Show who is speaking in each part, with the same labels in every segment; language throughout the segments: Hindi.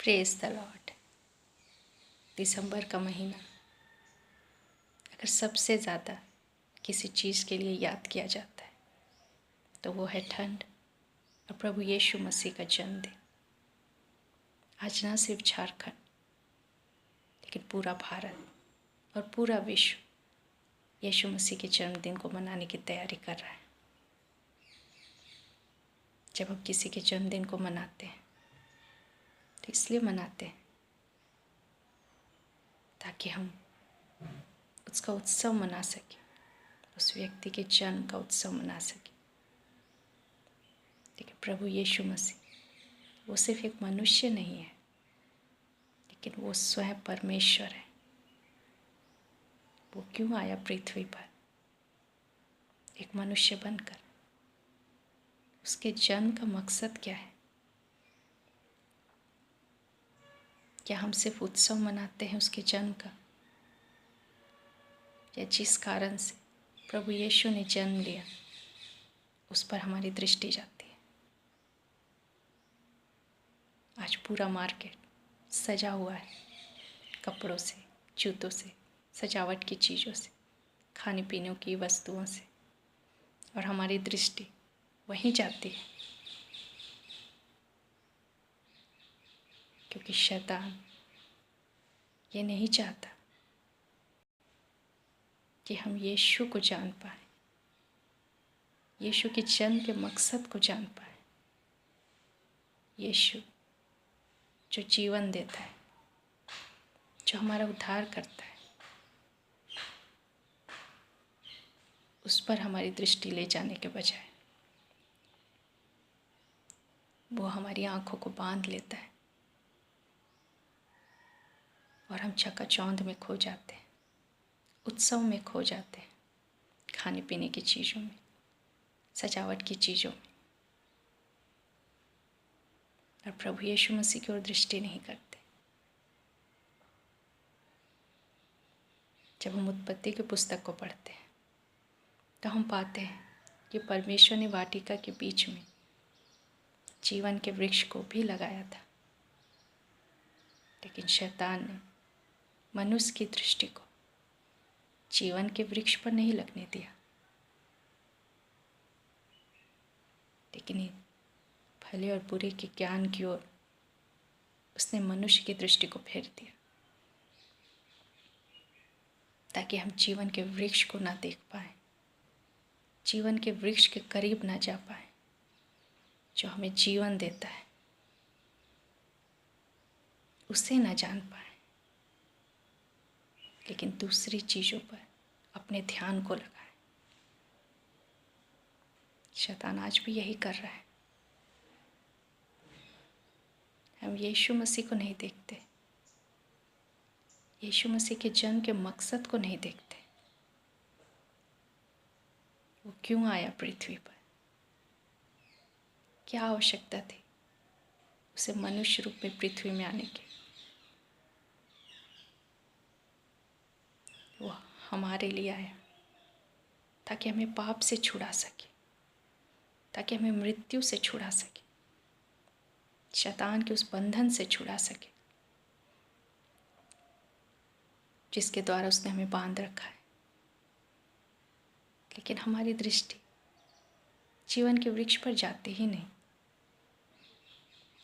Speaker 1: Praise the Lord. दिसंबर का महीना अगर सबसे ज़्यादा किसी चीज़ के लिए याद किया जाता है तो वो है ठंड और प्रभु यीशु मसीह का जन्मदिन। आज ना सिर्फ झारखंड लेकिन पूरा भारत और पूरा विश्व यीशु मसीह के जन्मदिन को मनाने की तैयारी कर रहा है। जब हम किसी के जन्मदिन को मनाते हैं तो इसलिए मनाते हैं ताकि हम उसका उत्सव मना सकें, उस व्यक्ति के जन्म का उत्सव मना सकें। लेकिन प्रभु यीशु मसीह वो सिर्फ एक मनुष्य नहीं है लेकिन वो स्वयं परमेश्वर है। वो क्यों आया पृथ्वी पर एक मनुष्य बनकर? उसके जन्म का मकसद क्या है? क्या हम सिर्फ उत्सव मनाते हैं उसके जन्म का, या जिस कारण से प्रभु यीशु ने जन्म लिया उस पर हमारी दृष्टि जाती है? आज पूरा मार्केट सजा हुआ है कपड़ों से, जूतों से, सजावट की चीज़ों से, खाने पीने की वस्तुओं से, और हमारी दृष्टि वहीं जाती है क्योंकि शैतान ये नहीं चाहता कि हम यीशु को जान पाए, यीशु के जन्म के मकसद को जान पाए। यीशु जो जीवन देता है, जो हमारा उद्धार करता है, उस पर हमारी दृष्टि ले जाने के बजाय वो हमारी आँखों को बांध लेता है और हम चकाचौंध में खो जाते हैं, उत्सव में खो जाते हैं, खाने पीने की चीज़ों में, सजावट की चीज़ों में, और प्रभु यीशु मसीह की ओर दृष्टि नहीं करते। जब हम उत्पत्ति की पुस्तक को पढ़ते हैं तो हम पाते हैं कि परमेश्वर ने वाटिका के बीच में जीवन के वृक्ष को भी लगाया था, लेकिन शैतान ने मनुष्य की दृष्टि को जीवन के वृक्ष पर नहीं लगने दिया, लेकिन भले और बुरे के ज्ञान की ओर उसने मनुष्य की दृष्टि को फेर दिया ताकि हम जीवन के वृक्ष को ना देख पाए, जीवन के वृक्ष के करीब ना जा पाए जो हमें जीवन देता है, उसे ना जान पाए, लेकिन दूसरी चीज़ों पर अपने ध्यान को लगाए। शैतान आज भी यही कर रहा है। हम यीशु मसीह को नहीं देखते, यीशु मसीह के जन्म के मकसद को नहीं देखते। वो क्यों आया पृथ्वी पर? क्या आवश्यकता थी उसे मनुष्य रूप में पृथ्वी में आने की? वो हमारे लिए आया ताकि हमें पाप से छुड़ा सके, ताकि हमें मृत्यु से छुड़ा सके, शैतान के उस बंधन से छुड़ा सके जिसके द्वारा उसने हमें बांध रखा है। लेकिन हमारी दृष्टि जीवन के वृक्ष पर जाती ही नहीं,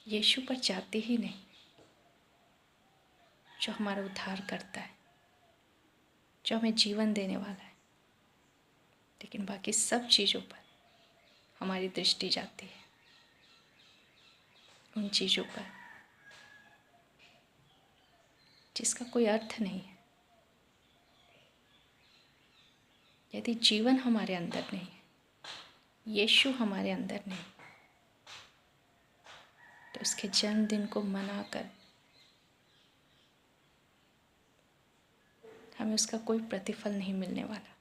Speaker 1: यीशु पर जाती ही नहीं जो हमारा उद्धार करता है, जो हमें जीवन देने वाला है। लेकिन बाकी सब चीज़ों पर हमारी दृष्टि जाती है, उन चीज़ों पर जिसका कोई अर्थ नहीं है। यदि जीवन हमारे अंदर नहीं है, यीशु हमारे अंदर नहीं, तो उसके जन्मदिन को मनाकर हमें उसका कोई प्रतिफल नहीं मिलने वाला।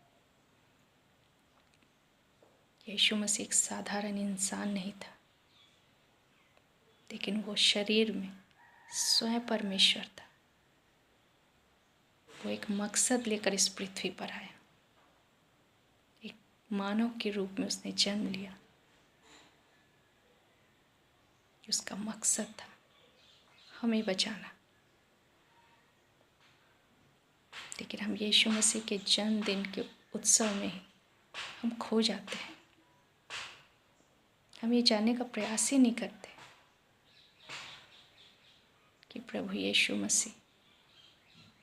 Speaker 1: यीशु मसीह एक साधारण इंसान नहीं था, लेकिन वो शरीर में स्वयं परमेश्वर था। वो एक मकसद लेकर इस पृथ्वी पर आया, एक मानव के रूप में उसने जन्म लिया। उसका मकसद था हमें बचाना। लेकिन हम यीशु मसीह के जन्मदिन के उत्सव में ही हम खो जाते हैं। हम ये जानने का प्रयास ही नहीं करते कि प्रभु यीशु मसीह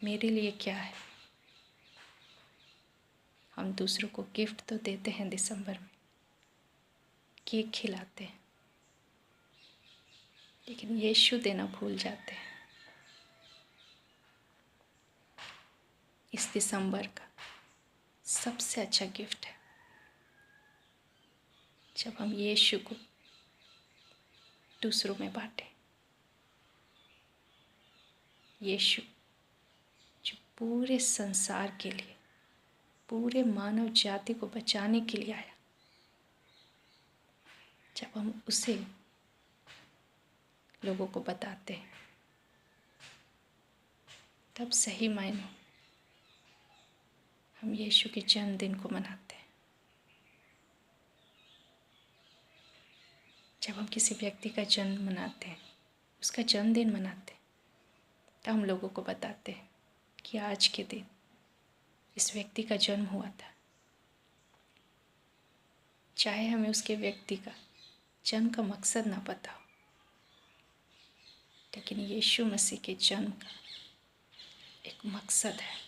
Speaker 1: मेरे लिए क्या है। हम दूसरों को गिफ्ट तो देते हैं दिसंबर में, केक खिलाते हैं, लेकिन यीशु देना भूल जाते हैं। इस दिसंबर का सबसे अच्छा गिफ्ट है जब हम यीशु को दूसरों में बांटें। यीशु जो पूरे संसार के लिए, पूरे मानव जाति को बचाने के लिए आया, जब हम उसे लोगों को बताते हैं तब सही मायनों हम यीशु के जन्मदिन को मनाते हैं। जब हम किसी व्यक्ति का जन्म मनाते हैं, उसका जन्मदिन मनाते हैं, तो हम लोगों को बताते हैं कि आज के दिन इस व्यक्ति का जन्म हुआ था। चाहे हमें उसके व्यक्ति का जन्म का मकसद ना पता हो, लेकिन यीशु मसीह के जन्म का एक मकसद है।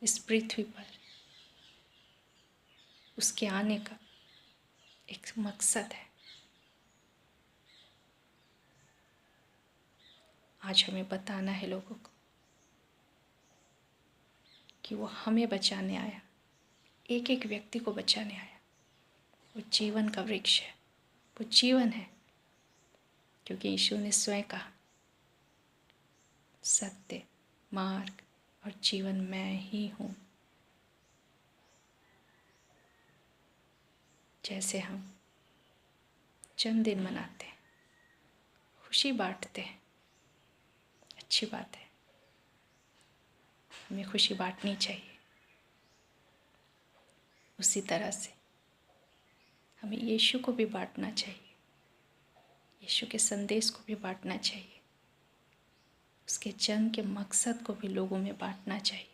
Speaker 1: इस पृथ्वी पर उसके आने का एक मकसद है। आज हमें बताना है लोगों को कि वो हमें बचाने आया, एक एक व्यक्ति को बचाने आया। वो जीवन का वृक्ष है, वो जीवन है, क्योंकि यीशु ने स्वयं कहा, सत्य, मार्ग और जीवन मैं ही हूँ। जैसे हम जन्मदिन मनाते हैं, खुशी बांटते हैं, अच्छी बात है, हमें खुशी बांटनी चाहिए। उसी तरह से हमें यीशु को भी बांटना चाहिए, यीशु के संदेश को भी बांटना चाहिए, उसके जन्म के मकसद को भी लोगों में बांटना चाहिए।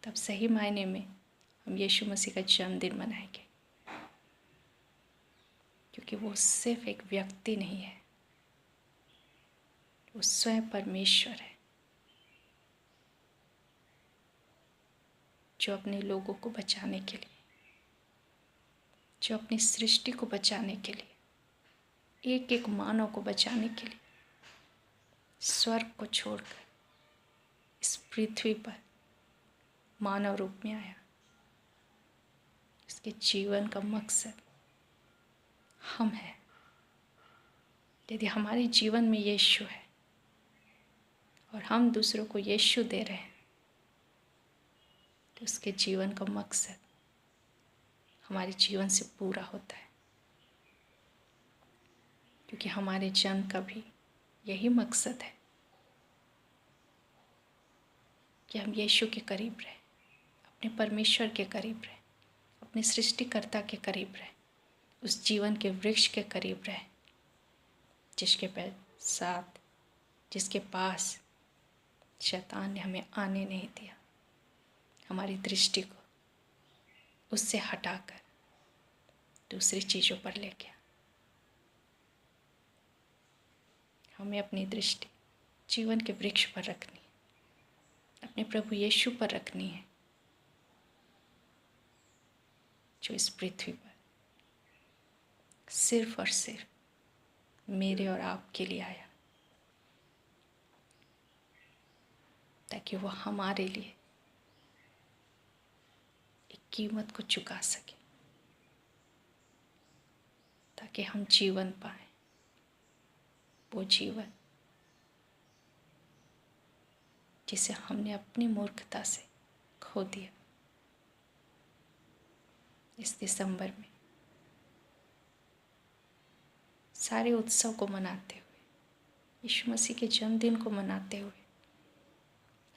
Speaker 1: तब सही मायने में हम यीशु मसीह का जन्मदिन मनाएंगे, क्योंकि वो सिर्फ एक व्यक्ति नहीं है, वो स्वयं परमेश्वर है, जो अपने लोगों को बचाने के लिए, जो अपनी सृष्टि को बचाने के लिए, एक एक मानव को बचाने के लिए स्वर्ग को छोड़कर इस पृथ्वी पर मानव रूप में आया। इसके जीवन का मकसद हम हैं। यदि हमारे जीवन में यीशु है और हम दूसरों को यीशु दे रहे हैं, तो उसके जीवन का मकसद हमारे जीवन से पूरा होता है, क्योंकि हमारे जन्म का भी यही मकसद है कि हम यीशु के करीब रहें, अपने परमेश्वर के करीब रहें, अपने सृष्टिकर्ता के करीब रहें, उस जीवन के वृक्ष के करीब रहें, जिसके पास शैतान ने हमें आने नहीं दिया, हमारी दृष्टि को उससे हटाकर दूसरी चीज़ों पर ले गया। हमें अपनी दृष्टि जीवन के वृक्ष पर रखनी है, अपने प्रभु यीशु पर रखनी है, जो इस पृथ्वी पर सिर्फ और सिर्फ मेरे और आपके लिए आया, ताकि वो हमारे लिए एक कीमत को चुका सके, ताकि हम जीवन पाएं, वो जीवन जिसे हमने अपनी मूर्खता से खो दिया। इस दिसंबर में सारे उत्सव को मनाते हुए, यीशु मसीह के जन्मदिन को मनाते हुए,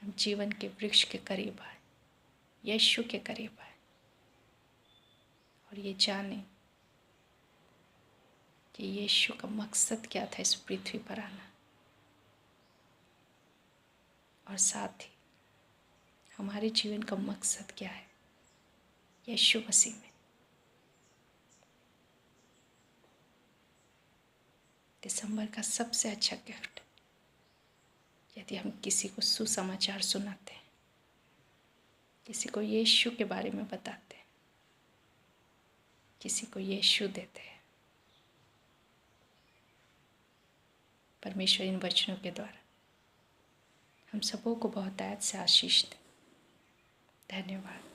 Speaker 1: हम जीवन के वृक्ष के करीब आए, यीशु के करीब आए, और ये जाने कि यीशु का मकसद क्या था इस पृथ्वी पर आना, और साथ ही हमारे जीवन का मकसद क्या है यीशु मसीह में। दिसंबर का सबसे अच्छा गिफ्ट, यदि हम किसी को सुसमाचार सुनाते हैं, किसी को यीशु के बारे में बताते हैं, किसी को यीशु देते हैं, परमेश्वर इन वचनों के द्वारा हम सबों को बहुतायत से आशीष दे। धन्यवाद।